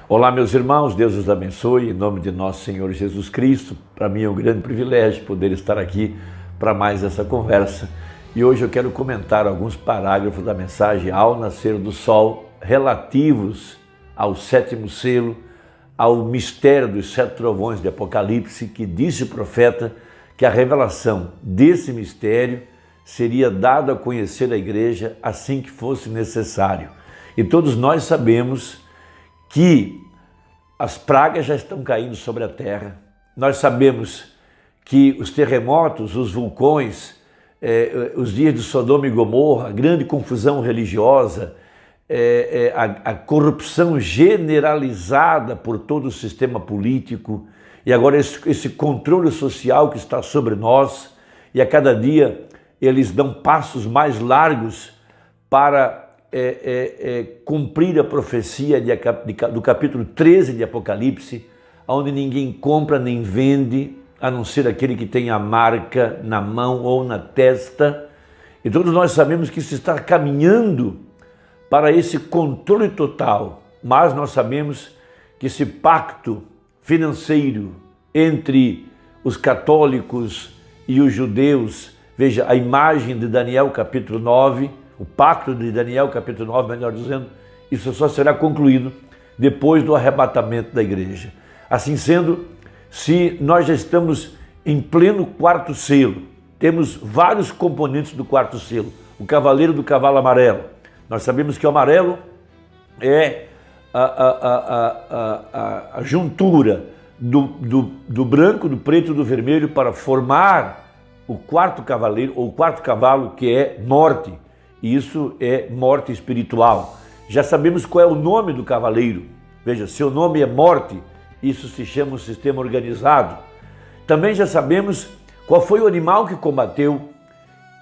Olá, meus irmãos, Deus os abençoe, em nome de nosso Senhor Jesus Cristo. Para mim é um grande privilégio poder estar aqui para mais essa conversa. E hoje eu quero comentar alguns parágrafos da mensagem Ao Nascer do Sol, relativos ao sétimo selo, ao mistério dos 7 trovões de Apocalipse, que disse o profeta que a revelação desse mistério seria dada a conhecer à igreja assim que fosse necessário. E todos nós sabemos que as pragas já estão caindo sobre a terra. Nós sabemos que os terremotos, os vulcões, os dias de Sodoma e Gomorra, a grande confusão religiosa, a corrupção generalizada por todo o sistema político e agora esse controle social que está sobre nós, e a cada dia eles dão passos mais largos para cumprir a profecia do capítulo 13 de Apocalipse, onde ninguém compra nem vende, a não ser aquele que tem a marca na mão ou na testa. E todos nós sabemos que isso está caminhando para esse controle total, mas nós sabemos que esse pacto financeiro entre os católicos e os judeus, veja a imagem de Daniel capítulo 9, o pacto de Daniel capítulo 9, melhor dizendo, isso só será concluído depois do arrebatamento da igreja. Assim sendo, se nós já estamos em pleno quarto selo, temos vários componentes do quarto selo, o cavaleiro do cavalo amarelo. Nós sabemos que o amarelo é a juntura do branco, do preto e do vermelho para formar o quarto cavaleiro, ou o quarto cavalo, que é morte. E isso é morte espiritual. Já sabemos qual é o nome do cavaleiro. Veja, seu nome é morte, isso se chama um sistema organizado. Também já sabemos qual foi o animal que combateu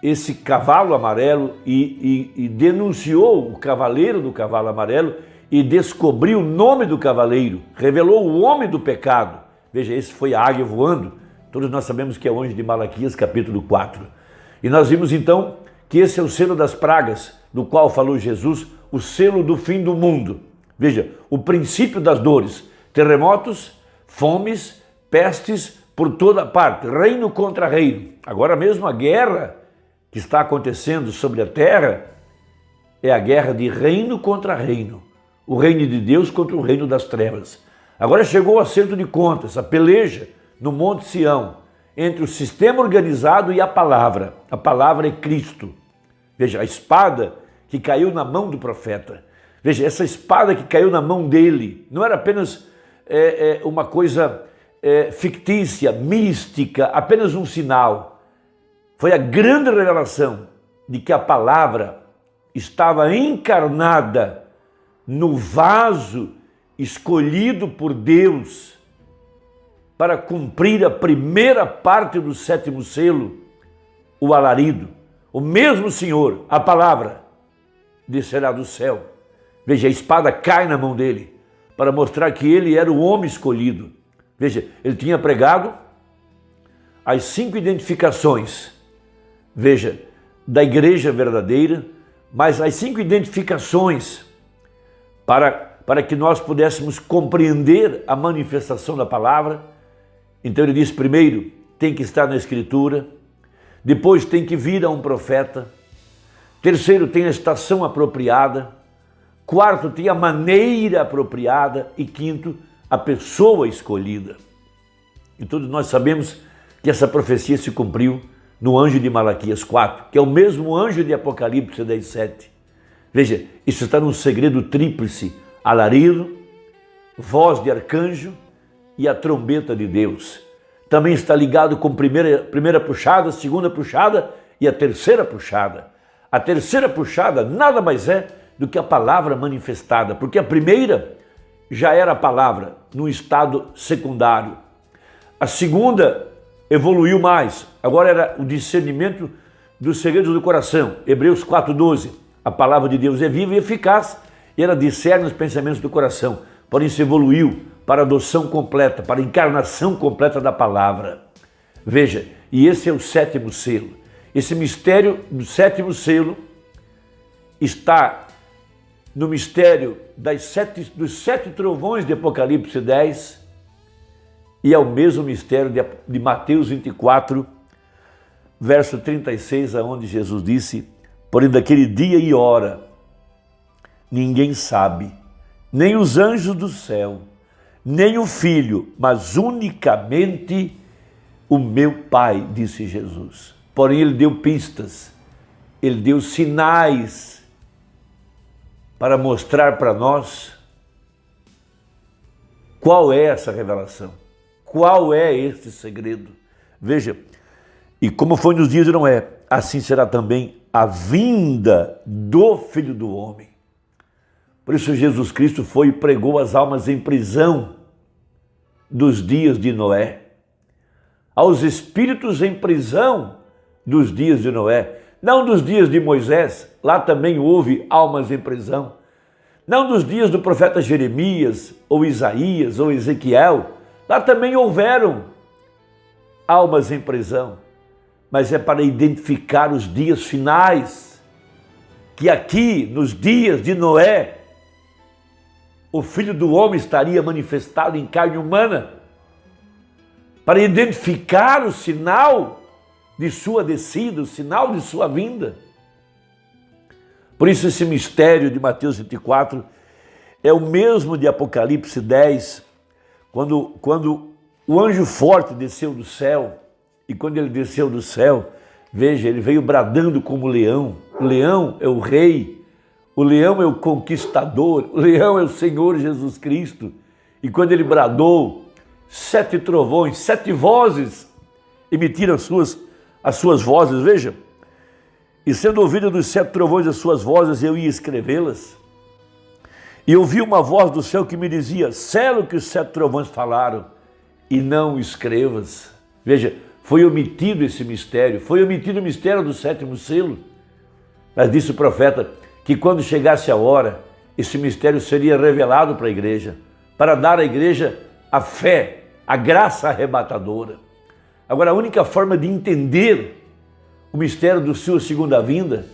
esse cavalo amarelo e denunciou o cavaleiro do cavalo amarelo e descobriu o nome do cavaleiro, revelou o homem do pecado. Veja, esse foi a águia voando. Todos nós sabemos que é o anjo de Malaquias, capítulo 4. E nós vimos então que esse é o selo das pragas, do qual falou Jesus, o selo do fim do mundo. Veja, o princípio das dores, terremotos, fomes, pestes por toda parte, reino contra reino. Agora mesmo a guerra que está acontecendo sobre a terra é a guerra de reino contra reino, o reino de Deus contra o reino das trevas. Agora chegou o acerto de contas, a peleja no Monte Sião, entre o sistema organizado e a palavra. A palavra é Cristo. Veja, a espada que caiu na mão do profeta. Veja, essa espada que caiu na mão dele não era apenas uma coisa fictícia, mística, apenas um sinal. Foi a grande revelação de que a palavra estava encarnada no vaso escolhido por Deus para cumprir a primeira parte do sétimo selo, o alarido. O mesmo Senhor, a palavra, descerá do céu. Veja, a espada cai na mão dele para mostrar que ele era o homem escolhido. Veja, ele tinha pregado as 5 identificações, veja, da igreja verdadeira, mas as 5 identificações para que nós pudéssemos compreender a manifestação da palavra. Então ele diz, primeiro, tem que estar na Escritura, depois tem que vir a um profeta, terceiro, tem a estação apropriada, quarto, tem a maneira apropriada e quinto, a pessoa escolhida. E todos nós sabemos que essa profecia se cumpriu no anjo de Malaquias 4, que é o mesmo anjo de Apocalipse 10:7. Veja, isso está num segredo tríplice, alarido, voz de arcanjo e a trombeta de Deus. Também está ligado com primeira puxada, segunda puxada e a terceira puxada. A terceira puxada nada mais é do que a palavra manifestada, porque a primeira já era a palavra num estado secundário. A segunda evoluiu mais, agora era o discernimento dos segredos do coração. Hebreus 4:12, a palavra de Deus é viva e eficaz e ela discerne os pensamentos do coração. Porém, se evoluiu para a adoção completa, para a encarnação completa da palavra. Veja, e esse é o sétimo selo. Esse mistério do sétimo selo está no mistério dos 7 trovões de Apocalipse 10 e é o mesmo mistério de Mateus 24, verso 36, aonde Jesus disse: porém daquele dia e hora ninguém sabe, nem os anjos do céu, nem o Filho, mas unicamente o meu Pai, disse Jesus. Porém ele deu pistas, ele deu sinais para mostrar para nós qual é essa revelação, qual é este segredo. Veja, e como foi nos dias de Noé, assim será também a vinda do Filho do Homem. Por isso Jesus Cristo foi e pregou as almas em prisão dos dias de Noé, aos espíritos em prisão dos dias de Noé, não dos dias de Moisés, lá também houve almas em prisão, não dos dias do profeta Jeremias, ou Isaías, ou Ezequiel, lá também houveram almas em prisão, mas é para identificar os dias finais, que aqui, nos dias de Noé, o Filho do Homem estaria manifestado em carne humana, para identificar o sinal de sua descida, o sinal de sua vinda. Por isso esse mistério de Mateus 24 é o mesmo de Apocalipse 10, quando o anjo forte desceu do céu, e quando ele desceu do céu, veja, ele veio bradando como leão. O leão é o rei, o leão é o conquistador, o leão é o Senhor Jesus Cristo. E quando ele bradou, 7 trovões, 7 vozes emitiram as suas vozes, veja. E sendo ouvido dos 7 trovões as suas vozes, eu ia escrevê-las. E ouvi uma voz do céu que me dizia: sela o que os 7 trovões falaram e não escrevas. Veja, foi omitido esse mistério, foi omitido o mistério do 7º selo. Mas disse o profeta que quando chegasse a hora, esse mistério seria revelado para a igreja, para dar à igreja a fé, a graça arrebatadora. Agora, a única forma de entender o mistério da sua segunda vinda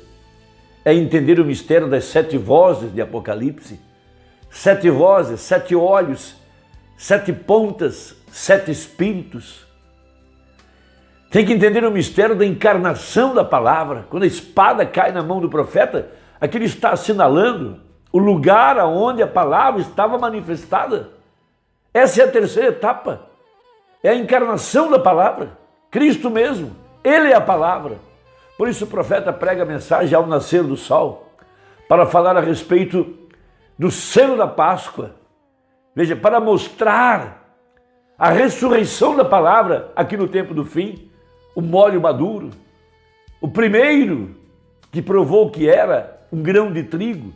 é entender o mistério das 7 vozes de Apocalipse. 7 vozes, 7 olhos, 7 pontas, 7 espíritos. Tem que entender o mistério da encarnação da palavra. Quando a espada cai na mão do profeta, aquilo está assinalando o lugar aonde a palavra estava manifestada. Essa é a terceira etapa. É a encarnação da palavra. Cristo mesmo, Ele é a palavra. Por isso o profeta prega a mensagem ao nascer do sol, para falar a respeito do selo da Páscoa. Veja, para mostrar a ressurreição da palavra aqui no tempo do fim, o molho maduro, o primeiro que provou que era um grão de trigo,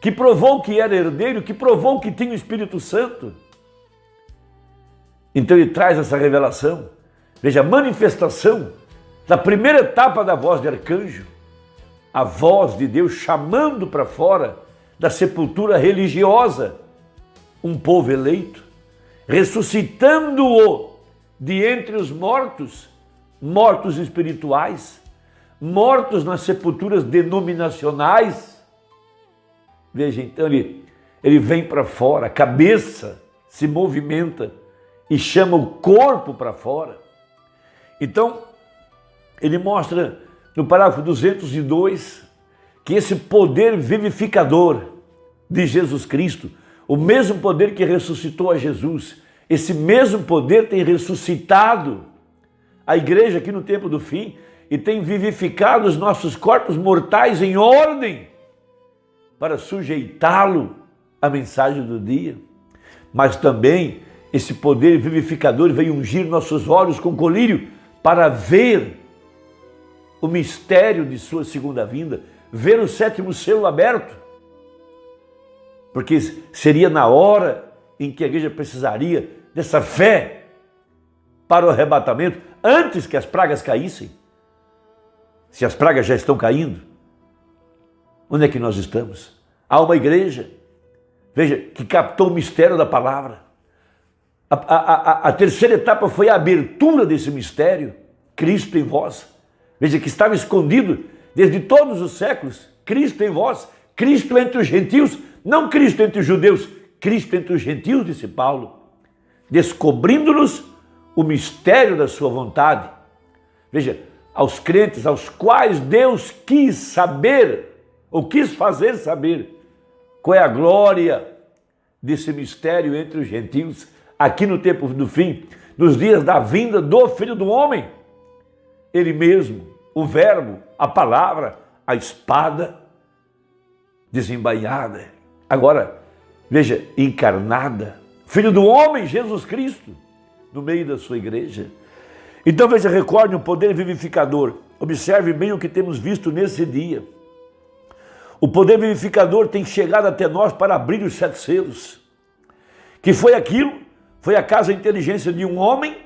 que provou que era herdeiro, que provou que tinha o Espírito Santo. Então ele traz essa revelação. Veja, a manifestação da primeira etapa da voz de arcanjo, a voz de Deus chamando para fora da sepultura religiosa um povo eleito, ressuscitando-o de entre os mortos, mortos espirituais, mortos nas sepulturas denominacionais. Veja, então ele vem para fora, a cabeça se movimenta e chama o corpo para fora. Então, ele mostra no parágrafo 202 que esse poder vivificador de Jesus Cristo, o mesmo poder que ressuscitou a Jesus, esse mesmo poder tem ressuscitado a igreja aqui no tempo do fim e tem vivificado os nossos corpos mortais em ordem para sujeitá-lo à mensagem do dia. Mas também esse poder vivificador veio ungir nossos olhos com colírio para ver o mistério de sua segunda vinda, ver o 7º selo aberto, porque seria na hora em que a igreja precisaria dessa fé para o arrebatamento, antes que as pragas caíssem. Se as pragas já estão caindo, onde é que nós estamos? Há uma igreja, veja, que captou o mistério da palavra. A terceira etapa foi a abertura desse mistério, Cristo em vós. Veja, que estava escondido desde todos os séculos, Cristo em vós, Cristo entre os gentios, não Cristo entre os judeus, Cristo entre os gentios, disse Paulo, descobrindo-nos o mistério da sua vontade. Veja, aos crentes aos quais Deus quis saber, ou quis fazer saber, qual é a glória desse mistério entre os gentios, aqui no tempo do fim, nos dias da vinda do Filho do Homem. Ele mesmo, o verbo, a palavra, a espada desembainhada. Agora, veja, encarnada, Filho do Homem, Jesus Cristo, no meio da sua igreja. Então veja, recorde o poder vivificador. Observe bem o que temos visto nesse dia. O poder vivificador tem chegado até nós para abrir os 7 selos. Que foi aquilo? Foi acaso a inteligência de um homem?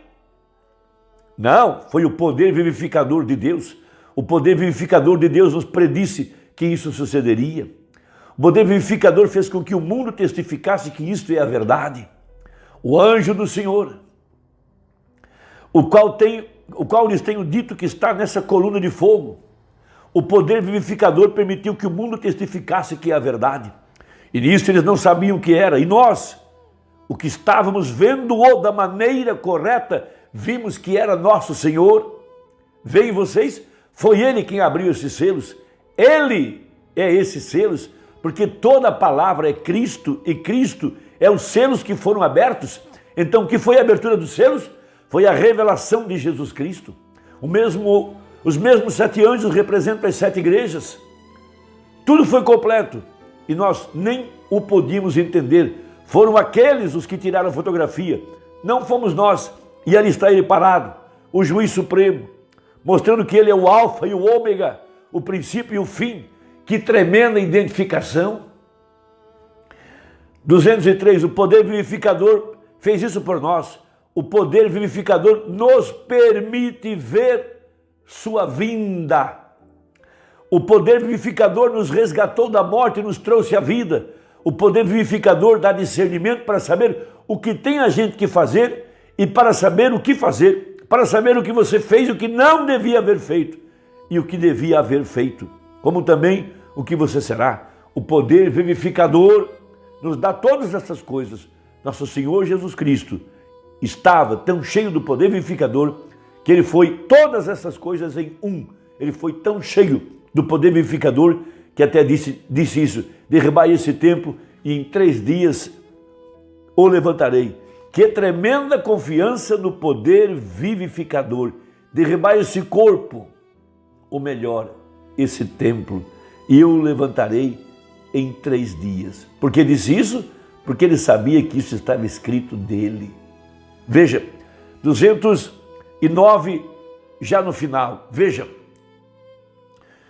Não, foi o poder vivificador de Deus. O poder vivificador de Deus nos predisse que isso sucederia. O poder vivificador fez com que o mundo testificasse que isto é a verdade. O anjo do Senhor, o qual lhes tenho dito que está nessa coluna de fogo. O poder vivificador permitiu que o mundo testificasse que é a verdade. E nisso eles não sabiam o que era. E nós, o que estávamos vendo-o da maneira correta, vimos que era nosso Senhor. Veem vocês? Foi Ele quem abriu esses selos. Ele é esses selos, porque toda a palavra é Cristo, e Cristo é os selos que foram abertos. Então, o que foi a abertura dos selos? Foi a revelação de Jesus Cristo. Os mesmos 7 anjos representam as 7 igrejas. Tudo foi completo e nós nem o podíamos entender. Foram aqueles os que tiraram a fotografia, não fomos nós. E ali está ele parado, o juiz supremo, mostrando que ele é o alfa e o ômega, o princípio e o fim. Que tremenda identificação. 203, o poder vivificador fez isso por nós. O poder vivificador nos permite ver sua vinda. O poder vivificador nos resgatou da morte e nos trouxe a vida. O poder vivificador dá discernimento para saber o que tem a gente que fazer e para saber o que fazer, para saber o que você fez e o que não devia haver feito e o que devia haver feito, como também o que você será. O poder vivificador nos dá todas essas coisas. Nosso Senhor Jesus Cristo estava tão cheio do poder vivificador que ele foi todas essas coisas em um. Ele foi tão cheio do poder vivificador que até disse isso: derribai esse templo e em 3 dias o levantarei. Que tremenda confiança no poder vivificador. Derribai esse corpo, ou melhor, esse templo, e eu o levantarei em 3 dias. Por que disse isso? Porque ele sabia que isso estava escrito dele. Veja, 209 já no final. Veja,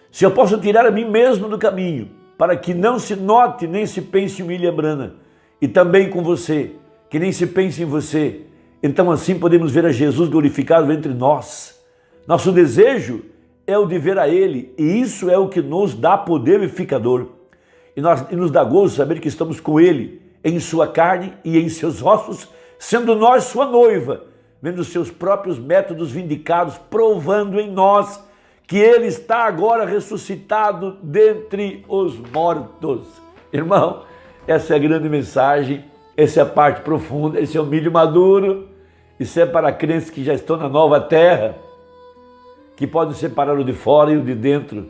se eu posso tirar a mim mesmo do caminho, para que não se note nem se pense em William Branham, e também com você, que nem se pense em você, então assim podemos ver a Jesus glorificado entre nós. Nosso desejo é o de ver a Ele, e isso é o que nos dá poder vivificador. E nos dá gozo saber que estamos com Ele, em sua carne e em seus ossos, sendo nós sua noiva, vendo seus próprios métodos vindicados, provando em nós que Ele está agora ressuscitado dentre os mortos. Irmão, essa é a grande mensagem, essa é a parte profunda, esse é o milho maduro, isso é para crentes que já estão na nova terra, que podem separar o de fora e o de dentro,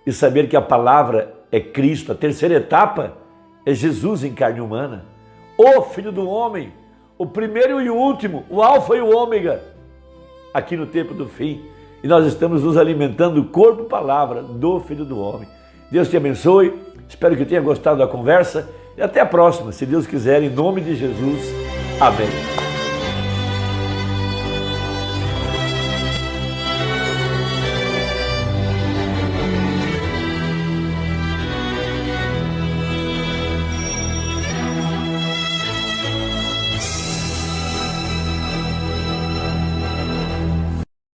e saber que a palavra é Cristo. A terceira etapa é Jesus em carne humana, o Filho do Homem, o primeiro e o último, o alfa e o ômega, aqui no tempo do fim. E nós estamos nos alimentando do corpo e palavra do Filho do Homem. Deus te abençoe, espero que tenha gostado da conversa e até a próxima, se Deus quiser, em nome de Jesus. Amém.